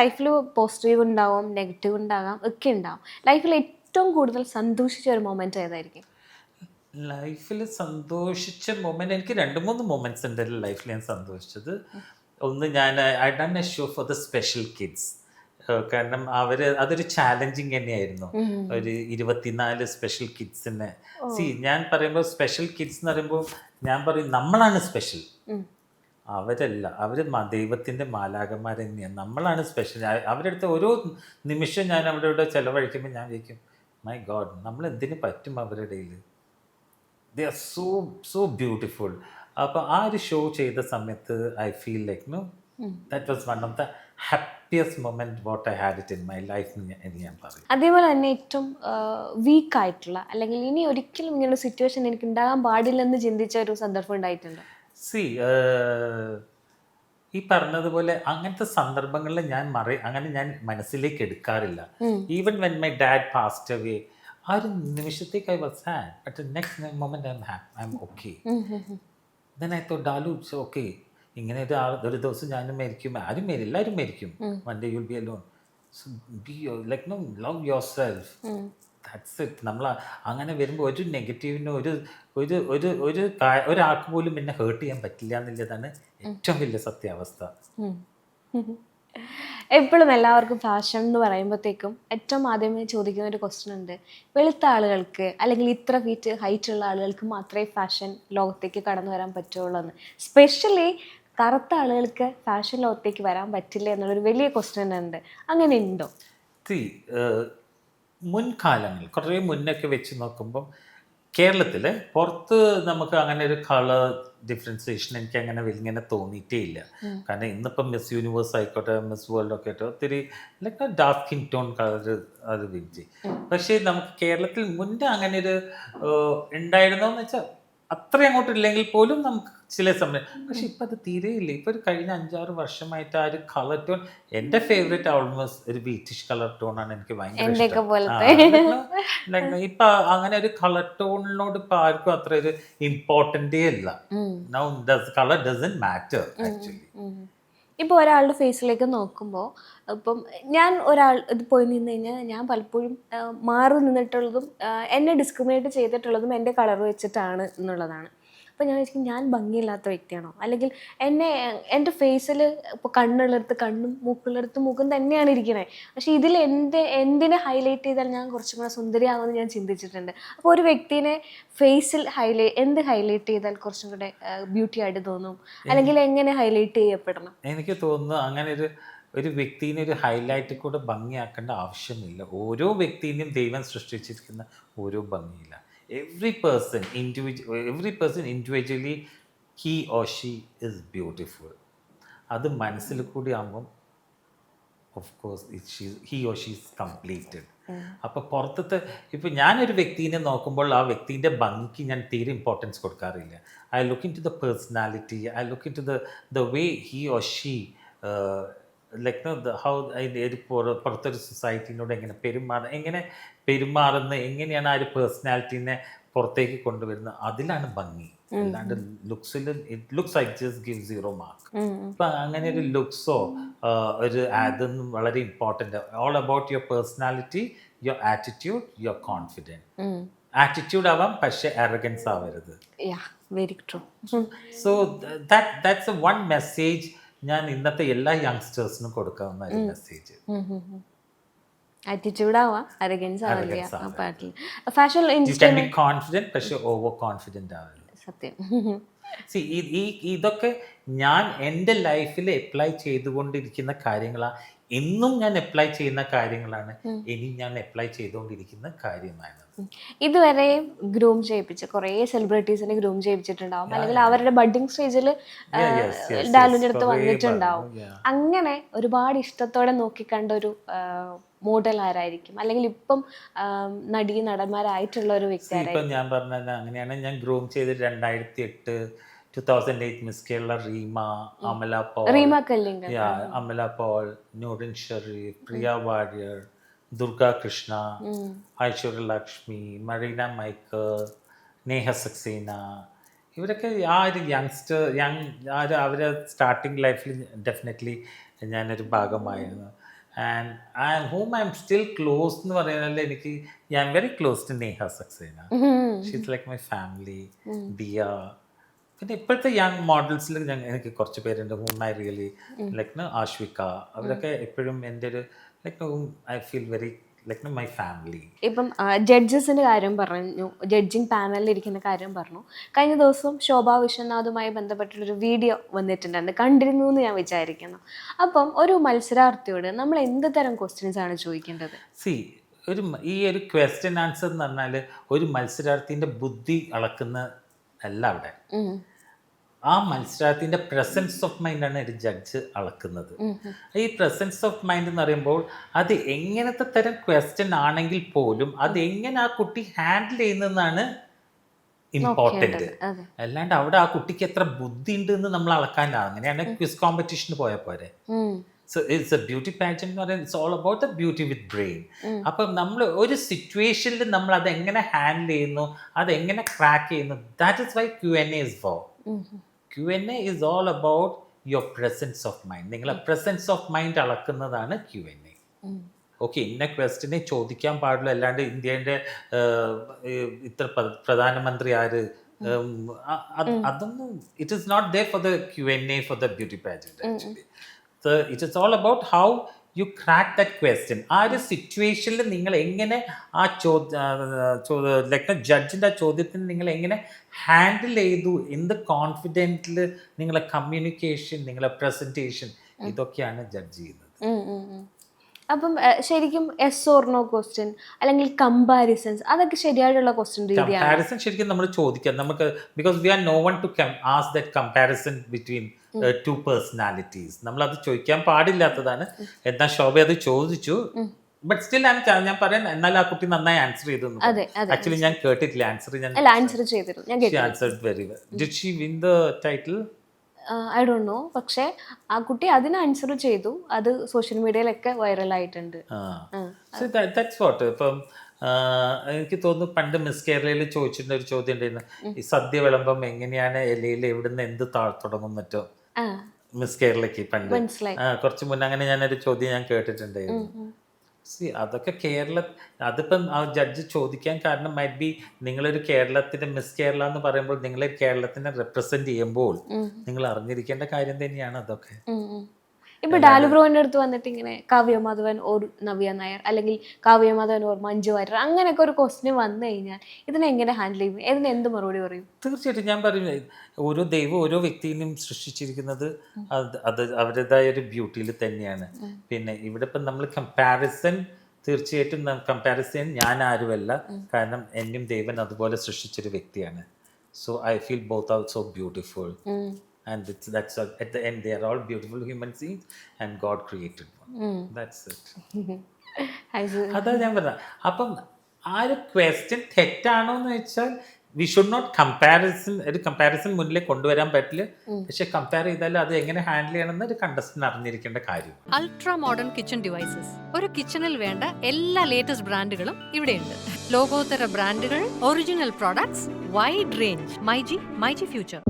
ലൈഫിൽ പോസിറ്റീവ് ഉണ്ടാവും, നെഗറ്റീവ് ഉണ്ടാകാം, ഒക്കെ ഉണ്ടാവും. ലൈഫിൽ ഏറ്റവും കൂടുതൽ സന്തോഷിച്ച ഒരു മൊമെന്റ് ഏതായിരിക്കും? ലൈഫിൽ സന്തോഷിച്ച മൊമെന്റ് എനിക്ക് 2-3 മൊമെന്റ്സ് ഉണ്ട് എൻ്റെ ലൈഫിൽ ഞാൻ സന്തോഷിച്ചത്. ഒന്ന്, ഞാൻ I done A show for the special kids. കാരണം അതൊരു ചാലഞ്ചിങ് തന്നെയായിരുന്നു. ഒരു 24 സ്പെഷ്യൽ കിഡ്സിനെ ഞാൻ പറയുമ്പോൾ സ്പെഷ്യൽ കിഡ്സ് എന്ന് പറയുമ്പോൾ ഞാൻ പറയും നമ്മളാണ് സ്പെഷ്യൽ, അവരല്ല. അവർ ദൈവത്തിൻ്റെ മാലാഖമാർ തന്നെയാണ്. നമ്മളാണ് സ്പെഷ്യൽ. അവരുടെ അടുത്ത് ഓരോ നിമിഷം ഞാൻ അവരുടെ ചിലവഴിക്കുമ്പോൾ ഞാൻ വിചാരിക്കും, മൈ ഗോഡ്, നമ്മൾ എന്തിനു പറ്റും അവരുടെ ഇടയിൽ. They are so so beautiful. അപ്പോൾ ആ ഒരു ഷോ ചെയ്ത സമയത്ത് I feel like that was one of the happiest moment what I had it in my life എന്ന് ഞാൻ പറയും. അതേപോലെ തന്നെ ഏറ്റവും വീക്കായിട്ടുള്ള, അല്ലെങ്കിൽ ഇനി ഒരിക്കലും ഇങ്ങനൊരു സിറ്റുവേഷൻ എനിക്ക് ഉണ്ടാകാൻ പാടില്ലെന്ന് ചിന്തിച്ച ഒരു സന്ദർഭം ഉണ്ടായിട്ടുണ്ട്? സി, ഈ പറഞ്ഞതുപോലെ അങ്ങനത്തെ സന്ദർഭങ്ങളിൽ അങ്ങനെ ഞാൻ മനസ്സിലേക്ക് എടുക്കാറില്ല. Even when my dad passed away, ആ ഒരു നിമിഷത്തേക്ക് I was sad, but next moment I am okay. Then I thought, ഡാലു ഇറ്റ്സ് ഓക്കെ. ഇങ്ങനെ ഒരു ദിവസം ഞാനും മരിക്കും, ആരും എല്ലാവരും മരിക്കും. One day you will be alone. So be like no, love yourself. That's it. നമ്മൾ അങ്ങനെ വരുമ്പോൾ ഒരു നെഗറ്റീവിന് ഒരാൾക്ക് പോലും എന്നെ ഹേർട്ട് ചെയ്യാൻ പറ്റില്ല എന്നുള്ളതാണ് ഏറ്റവും വലിയ സത്യാവസ്ഥ. എപ്പോഴും എല്ലാവർക്കും ഫാഷൻ എന്ന് പറയുമ്പോഴത്തേക്കും ഏറ്റവും ആദ്യമേ ചോദിക്കുന്ന ഒരു ക്വസ്റ്റ്യൻ ഉണ്ട്, വെളുത്ത ആളുകൾക്ക് അല്ലെങ്കിൽ ഇത്ര ഫീറ്റ് ഹൈറ്റ് ഉള്ള ആളുകൾക്ക് മാത്രമേ ഫാഷൻ ലോകത്തേക്ക് കടന്നു വരാൻ പറ്റുള്ളൂ എന്ന്. സ്പെഷ്യലി കറുത്ത ആളുകൾക്ക് ഫാഷൻ ലോകത്തേക്ക് വരാൻ പറ്റില്ല എന്നുള്ളൊരു വലിയ ക്വസ്റ്റ്യൻ ഉണ്ട്. അങ്ങനെ ഉണ്ടോ? മുൻകാലങ്ങൾ കുറേ മുന്നൊക്കെ വെച്ച് നോക്കുമ്പം കേരളത്തിൽ പുറത്ത് നമുക്ക് അങ്ങനെ ഒരു കളർ ഡിഫറൻസിയേഷൻ എനിക്ക് അങ്ങനെ ഇങ്ങനെ തോന്നിയിട്ടേ ഇല്ല. കാരണം ഇന്നിപ്പം മിസ് യൂണിവേഴ്സ് ആയിക്കോട്ടെ, മിസ് വേൾഡ് ഒക്കെ ആയിട്ടോ, ഒത്തിരി like dark skin tone colour അത് വിജി. പക്ഷേ നമുക്ക് കേരളത്തിൽ മുന്നേ അങ്ങനെ ഒരു ഉണ്ടായിരുന്നോന്ന് വെച്ചാൽ അത്ര അങ്ങോട്ട് ഇല്ലെങ്കിൽ പോലും നമുക്ക് ചില സമയം. പക്ഷെ ഇപ്പം അത് തീരെ ഇല്ല. ഇപ്പം ഒരു കഴിഞ്ഞ 5-6 വർഷമായിട്ട് ആ ഒരു കളർ ടോൺ, എൻ്റെ ഫേവറേറ്റ് ഓൾമോസ്റ്റ് ഒരു ബീറ്റിഷ് കളർ ടോൺ ആണ്. എനിക്ക് ഭയങ്കര ഇഷ്ടം. ഇപ്പൊ അങ്ങനെ ഒരു കളർ ടോണിനോട് ഇപ്പൊ ആർക്കും അത്ര ഒരു ഇമ്പോർട്ടൻ്റേ അല്ല. Now colour doesn't matter actually. ഇപ്പോൾ ഒരാളുടെ ഫേസിലേക്ക് നോക്കുമ്പോൾ, ഇപ്പം ഞാൻ ഒരാൾ ഇത് പോയി നിന്ന് കഴിഞ്ഞാൽ ഞാൻ പലപ്പോഴും മാറി നിന്നിട്ടുള്ളതും എന്നെ ഡിസ്ക്രിമിനേറ്റ് ചെയ്തിട്ടുള്ളതും എൻ്റെ കളർ വെച്ചിട്ടാണ് എന്നുള്ളതാണ്. അപ്പോൾ ഞാൻ വിചാരിക്കും, ഞാൻ ഭംഗിയില്ലാത്ത വ്യക്തിയാണോ, അല്ലെങ്കിൽ എൻ്റെ ഫേസിൽ ഇപ്പോൾ കണ്ണുള്ളിടത്ത് കണ്ണും മൂക്കുള്ളിടത്ത് മൂക്കും തന്നെയാണ് ഇരിക്കുന്നത്. പക്ഷേ ഇതിൽ എന്തിനെ ഹൈലൈറ്റ് ചെയ്താൽ ഞാൻ കുറച്ചും കൂടെ സുന്ദരിയാകുമെന്ന് ഞാൻ ചിന്തിച്ചിട്ടുണ്ട്. അപ്പോൾ ഒരു വ്യക്തിനെ ഫേസിൽ എന്ത് ഹൈലൈറ്റ് ചെയ്താൽ കുറച്ചും കൂടെ ബ്യൂട്ടി ആയിട്ട് തോന്നും, അല്ലെങ്കിൽ എങ്ങനെ ഹൈലൈറ്റ് ചെയ്യപ്പെടണം? എനിക്ക് തോന്നുന്നു അങ്ങനെ ഒരു വ്യക്തിനെ ഒരു ഹൈലൈറ്റ് കൂടെ ഭംഗിയാക്കേണ്ട ആവശ്യമില്ല. ഓരോ വ്യക്തിനെയും ദൈവം സൃഷ്ടിച്ചിരിക്കുന്ന ഓരോ ഭംഗിയില്ല. every person individually, he or she is beautiful. അത് മനസ്സിൽ കൂടി ആകുമ്പം of course he or she is completed. അപ്പോൾ പുറത്തത്തെ ഇപ്പം ഞാനൊരു വ്യക്തിനെ നോക്കുമ്പോൾ ആ വ്യക്തിൻ്റെ ഭംഗിക്ക് ഞാൻ തീരെ ഇമ്പോർട്ടൻസ് കൊടുക്കാറില്ല. I look into the personality, I look into the way he or she like how പുറത്തൊരു സൊസൈറ്റിനോട് എങ്ങനെ പെരുമാറുന്ന, എങ്ങനെയാണ് ആ ഒരു പേഴ്സണാലിറ്റീനെ പുറത്തേക്ക് കൊണ്ടുവരുന്നത്, അതിലാണ് ഭംഗി. അല്ലാണ്ട് ലുക്സിൽ it looks like just give 0 mark. ഇപ്പം അങ്ങനെ ഒരു ലുക്സോ ഒരു അതൊന്നും വളരെ important. All about your personality, your attitude, your confident. Attitude ആവാം, പക്ഷെ അറഗൻസ് ആവരുത്. Very true. So that's one message ഞാൻ ഇന്നത്തെ എല്ലാ യങ്സ്റ്റേഴ്സിനും കൊടുക്കാവുന്ന ഒരു മെസ്സേജ്. ആറ്റിറ്റ്യൂഡ് ആവാം, അറഗൻസ് ആവില്ല. ഫാഷൻ കോൺഫിഡന്റ്, പക്ഷെ ഓവർ കോൺഫിഡന്റ് ആവില്ല. സത്യം. ഇതൊക്കെ ഞാൻ എൻ്റെ ലൈഫിൽ അപ്ലൈ ചെയ്തുകൊണ്ടിരിക്കുന്ന കാര്യങ്ങളാണ്. എന്നും ഞാൻ അപ്ലൈ ചെയ്യുന്ന കാര്യങ്ങളാണ്. ഇനി ഞാൻ അപ്ലൈ ചെയ്തുകൊണ്ടിരിക്കുന്ന കാര്യമാണ്. ഇതുവരെ ഗ്രൂം ചെയ്യിപ്പിച്ച കുറേ സെലിബ്രിറ്റീസിനെ ഗ്രൂം ചെയ്യിപ്പിച്ചിട്ടുണ്ടാവും, അല്ലെങ്കിൽ അവരുടെ ബഡ്ഡിങ് സ്റ്റേജിൽ ഡാലുവിൻ്റെ അടുത്ത് വന്നിട്ടുണ്ടാവും. അങ്ങനെ ഒരുപാട് ഇഷ്ടത്തോടെ നോക്കിക്കണ്ട ഒരു മോഡൽ ആരായിരിക്കും, അല്ലെങ്കിൽ ഇപ്പം നടന്മാരായിട്ടുള്ള ഒരു വ്യക്തി ആരായിരിക്കും? ഇപ്പം ഞാൻ പറഞ്ഞത് അങ്ങനെയാണ്. ഞാൻ ഗ്രൂം ചെയ്ത് 2008 മിസ് കേരള അമല പോൾ, നൂറിൻ ഷെരീഫ്, പ്രിയ വാര്യർ, ദുർഗ കൃഷ്ണ, ഐശ്വര്യ ലക്ഷ്മി, മറീന മൈക്കൽ, നേഹ സക്സേന, ഇവരൊക്കെ ആ ഒരു അവരെ സ്റ്റാർട്ടിങ് ലൈഫിൽ ഡെഫിനറ്റ്ലി ഞാനൊരു ഭാഗമായിരുന്നു. And whom I'm still close എന്ന് പറയുന്നത് എനിക്ക് I am very close to Neha Saxena. She's like my family. Diya, പിന്നെ ഇപ്പോഴത്തെ യങ് മോഡൽസിൽ എനിക്ക് കുറച്ച് പേരുണ്ട് whom I really like Ashwika, അവരൊക്കെ എപ്പോഴും എൻ്റെ ഒരു like I feel very like my family. ഇപ്പം ജഡ്ജസിൻ്റെ കാര്യം പറഞ്ഞു, ജഡ്ജിങ് പാനലിൽ ഇരിക്കുന്ന കാര്യം പറഞ്ഞു. കഴിഞ്ഞ ദിവസം ശോഭാ വിശ്വനാഥുമായി ബന്ധപ്പെട്ടുള്ളൊരു വീഡിയോ വന്നിട്ടുണ്ടായിരുന്നു, കണ്ടിരുന്നു എന്ന് ഞാൻ വിചാരിക്കുന്നു. അപ്പം ഒരു മത്സരാർത്ഥിയോട് നമ്മൾ എന്ത് തരം ക്വസ്റ്റ്യൻസ് ആണ് ചോദിക്കേണ്ടത്? ഈ ഒരു ക്വസ്റ്റ്യൻ ആൻസർ എന്ന് പറഞ്ഞാൽ ഒരു മത്സരാർത്ഥിൻ്റെ ബുദ്ധി അളക്കുന്ന അല്ല അവിടെ. ആ മത്സരാർത്ഥിൻ്റെ പ്രസൻസ് ഓഫ് മൈൻഡാണ് ഒരു ജഡ്ജ് അളക്കുന്നത്. ഈ പ്രസൻസ് ഓഫ് മൈൻഡ് എന്ന് പറയുമ്പോൾ അത് എങ്ങനത്തെ തരം ക്വസ്റ്റ്യൻ ആണെങ്കിൽ പോലും അത് എങ്ങനെ ആ കുട്ടി ഹാൻഡിൽ ചെയ്യുന്നതെന്നാണ് ഇമ്പോർട്ടൻറ്റ്. അല്ലാണ്ട് അവിടെ ആ കുട്ടിക്ക് എത്ര ബുദ്ധി ഉണ്ട് എന്ന് നമ്മൾ അളക്കാനില്ല. അങ്ങനെയാണ് ക്വിസ് കോമ്പറ്റീഷന് പോയാൽ പോരെ. So it's A beauty pageant എന്ന് പറയുന്നത് it's all about the beauty with brain. അപ്പം നമ്മൾ ഒരു സിറ്റുവേഷനിൽ നമ്മൾ അത് എങ്ങനെ ഹാൻഡിൽ ചെയ്യുന്നു, അതെങ്ങനെ ക്രാക്ക് ചെയ്യുന്നു, that is why Q&A is for. Q&A is all about your presence of mind. നിങ്ങളെ പ്രസൻസ് ഓഫ് മൈൻഡ് അളക്കുന്നതാണ് Q&A. ഓക്കെ, ഇന്ന ക്വസ്റ്റിനെ ചോദിക്കാൻ പാടില്ല, അല്ലാണ്ട് ഇന്ത്യൻ്റെ ഇത്ര പ്രധാനമന്ത്രി ആര്, അതൊന്നും it is not there for the Q&A for the beauty pageant actually. So it is all about how you crack that question. ആ ഒരു സിറ്റുവേഷനിൽ നിങ്ങൾ എങ്ങനെ ആ ലൈക്ക് ജഡ്ജിൻ്റെ ആ ചോദ്യത്തിന് നിങ്ങൾ എങ്ങനെ ഹാൻഡിൽ ചെയ്തു, എന്ത് കോൺഫിഡൻറ്റിൽ നിങ്ങളെ കമ്മ്യൂണിക്കേഷൻ, നിങ്ങളെ പ്രസൻറ്റേഷൻ, ഇതൊക്കെയാണ് ജഡ്ജ് ചെയ്യുന്നത്. അപ്പം ശരിക്കും എസ് ഓർ നോ ക്വസ്റ്റ്യൻ അല്ലെങ്കിൽ കമ്പാരിസൺസ്, അതൊക്കെ ശരിയായിട്ടുള്ള ക്വസ്റ്റ്യൻ രീതിയാണ്. കമ്പാരിസൺ ശരിക്കും നമ്മൾ ചോദിക്കാം നമുക്ക്, because we are no one to ask that comparison between two personalities. നമ്മളത് ചോദിക്കാൻ പാടില്ലാത്തതാണ്. എന്നാൽ ശോഭ അത് ചോദിച്ചു. ബട്ട് സ്റ്റിൽ ഞാൻ പറയാൻ, എന്നാൽ ആ കുട്ടി നന്നായി ആൻസർ ചെയ്തു. ആക്ച്വലി ഞാൻ കേട്ടിട്ടില്ല ആൻസർ. ആൻസർ ചെയ്തിരുന്നു. Very well. Did she win the title? I don't know. പക്ഷേ ആ കുട്ടി അതിന് ആൻസർ ചെയ്തു. അത് സോഷ്യൽ മീഡിയയിലൊക്കെ വൈറലായിട്ടുണ്ട്. ഇപ്പം എനിക്ക് തോന്നുന്നു പണ്ട് മിസ് കേരളയിൽ ചോദിച്ചിട്ടുള്ള ഒരു ചോദ്യം ഉണ്ടായിരുന്നു, ഈ സദ്യ വിളമ്പം എങ്ങനെയാണ് ഇലയിൽ എവിടുന്ന് എന്ത് തുടങ്ങും മറ്റോ. മിസ് കേരളയ്ക്ക് പണ്ട് കുറച്ച് മുന്നേ അങ്ങനെ ഞാനൊരു ചോദ്യം ഞാൻ കേട്ടിട്ടുണ്ടായിരുന്നു. അതൊക്കെ അതിപ്പം ആ ജഡ്ജ് ചോദിക്കാൻ കാരണം മൈറ്റ് ബി നിങ്ങളൊരു കേരളത്തിന്റെ മിസ് കേരള എന്ന് പറയുമ്പോൾ നിങ്ങളെ കേരളത്തിനെ റെപ്രസെന്റ് ചെയ്യുമ്പോൾ നിങ്ങൾ അറിഞ്ഞിരിക്കേണ്ട കാര്യം തന്നെയാണ് അതൊക്കെ. ഇപ്പൊ ഡാലുബ്രോന്റെ അടുത്ത് വന്നിട്ട് ഇങ്ങനെ കാവ്യ മാധവൻ ഓർ നവ്യ നായർ, അല്ലെങ്കിൽ കാവ്യ മാധവൻ ഓർ മഞ്ജു വാര്യർ, അങ്ങനെയൊക്കെ ഒരു ക്വസ്റ്റ്യൻ വന്നു കഴിഞ്ഞാൽ ഇതിനെ എങ്ങനെ ഹാൻഡിൽ ചെയ്യും? ഇതിന് എന്ത് മറുപടി പറയും? തീർച്ചയായിട്ടും ഞാൻ പറയും, ഓരോ ദൈവം ഓരോ വ്യക്തിയും സൃഷ്ടിച്ചിരിക്കുന്നത് അത് അവരുടേതായ ഒരു ബ്യൂട്ടിയിൽ തന്നെയാണ്. പിന്നെ ഇവിടെ ഇപ്പം നമ്മൾ കമ്പാരിസൺ, തീർച്ചയായിട്ടും കമ്പാരിസൺ ഞാൻ ആരുമല്ല, കാരണം എന്നും ദൈവൻ അതുപോലെ സൃഷ്ടിച്ചൊരു വ്യക്തിയാണ്. So I feel both are so beautiful. And that's at the end they are all beautiful human beings and God created one. That's it. അതാ ഞാൻ പറഞ്ഞ. അപ്പം ആ ഒരു ക്വസ്റ്റ്യൻ തെറ്റാണോ എന്ന് വെച്ചാൽ വി ഷുഡ് നോട്ട് കമ്പാരിസൺ മുന്നിലേക്ക് കൊണ്ടുവരാൻ പറ്റില്ല. പക്ഷെ കമ്പയർ ചെയ്താൽ അത് എങ്ങനെ ഹാൻഡിൽ ചെയ്യണമെന്ന് ഒരു കണ്ടസ്റ്റന്റ് അറിഞ്ഞിരിക്കേണ്ട കാര്യം. അൾട്രാ മോഡേൺ കിച്ചൺ ഡിവൈസസ്, ഒരു കിച്ചണിൽ വേണ്ട എല്ലാ ലേറ്റസ്റ്റ് ബ്രാൻഡുകളും ഇവിടെയുണ്ട്. ലോകോത്തര ബ്രാൻഡുകൾ, original products, wide range. MyG future.